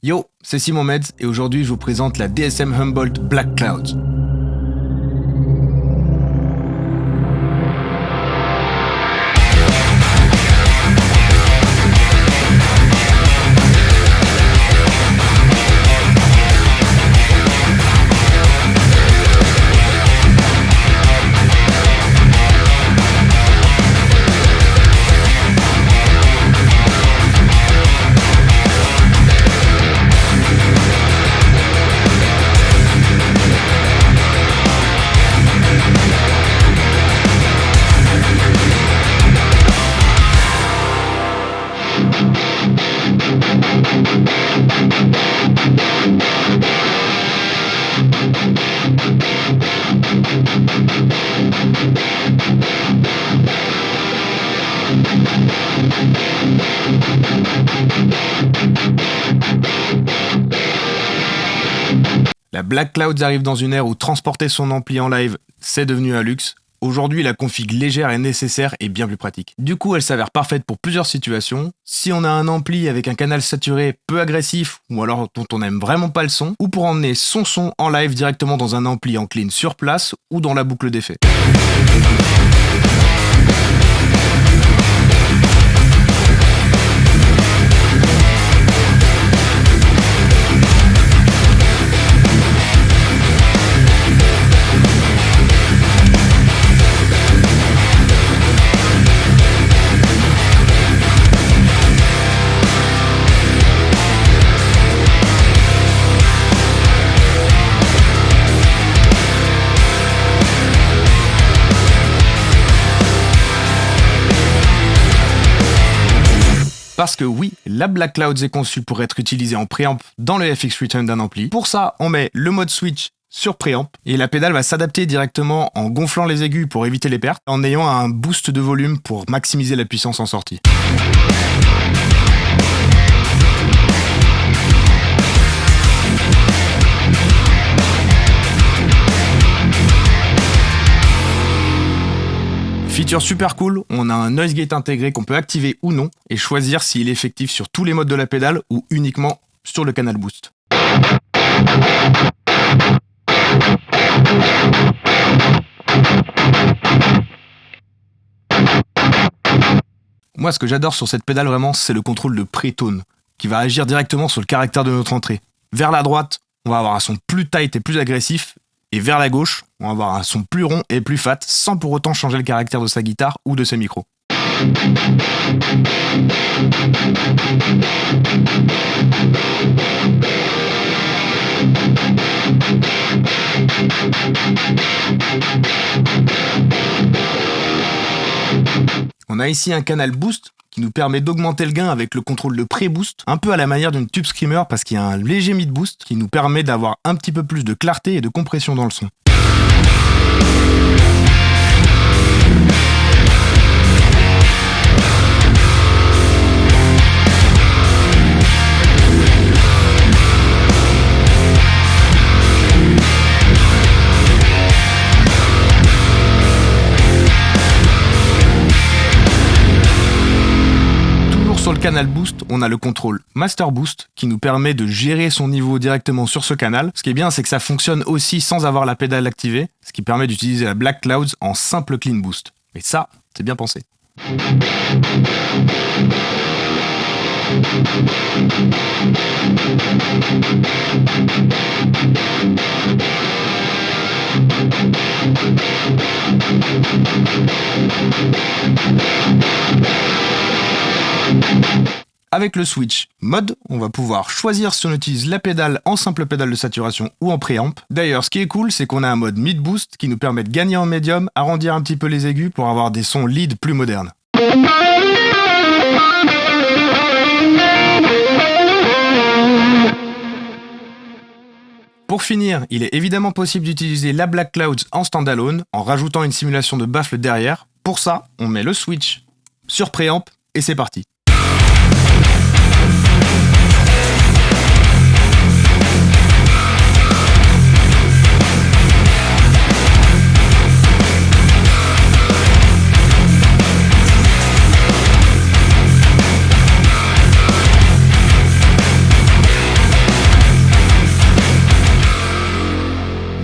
Yo, c'est Simon Meds et aujourd'hui je vous présente la DSM Humboldt Black Clouds. La Black Clouds arrive dans une ère où transporter son ampli en live, c'est devenu un luxe. Aujourd'hui, la config légère est nécessaire et bien plus pratique. Du coup, elle s'avère parfaite pour plusieurs situations. Si on a un ampli avec un canal saturé peu agressif, ou alors dont on n'aime vraiment pas le son, ou pour emmener son son en live directement dans un ampli en clean sur place, ou dans la boucle d'effet. Parce que oui, la Black Clouds est conçue pour être utilisée en préamp dans le FX Return d'un ampli. Pour ça, on met le mode switch sur préamp et la pédale va s'adapter directement en gonflant les aigus pour éviter les pertes, en ayant un boost de volume pour maximiser la puissance en sortie. Feature super cool, on a un noise gate intégré qu'on peut activer ou non et choisir s'il est effectif sur tous les modes de la pédale ou uniquement sur le canal boost. Moi, ce que j'adore sur cette pédale vraiment, c'est le contrôle de pré-tone qui va agir directement sur le caractère de notre entrée. Vers la droite, on va avoir un son plus tight et plus agressif. Et vers la gauche, on va avoir un son plus rond et plus fat, sans pour autant changer le caractère de sa guitare ou de ses micros. On a ici un canal boost qui nous permet d'augmenter le gain avec le contrôle de pré-boost, un peu à la manière d'une tube screamer parce qu'il y a un léger mid-boost qui nous permet d'avoir un petit peu plus de clarté et de compression dans le son. Sur le canal boost, on a le contrôle Master Boost qui nous permet de gérer son niveau directement sur ce canal. Ce qui est bien, c'est que ça fonctionne aussi sans avoir la pédale activée, ce qui permet d'utiliser la Black Clouds en simple clean boost. Et ça, c'est bien pensé. Avec le switch mode, on va pouvoir choisir si on utilise la pédale en simple pédale de saturation ou en préamp. D'ailleurs, ce qui est cool, c'est qu'on a un mode mid boost qui nous permet de gagner en médium, arrondir un petit peu les aigus pour avoir des sons lead plus modernes. Pour finir, il est évidemment possible d'utiliser la Black Clouds en standalone en rajoutant une simulation de baffle derrière. Pour ça, on met le switch sur préamp et c'est parti.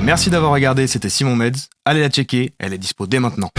Merci d'avoir regardé, c'était Simon Meds. Allez la checker, elle est dispo dès maintenant.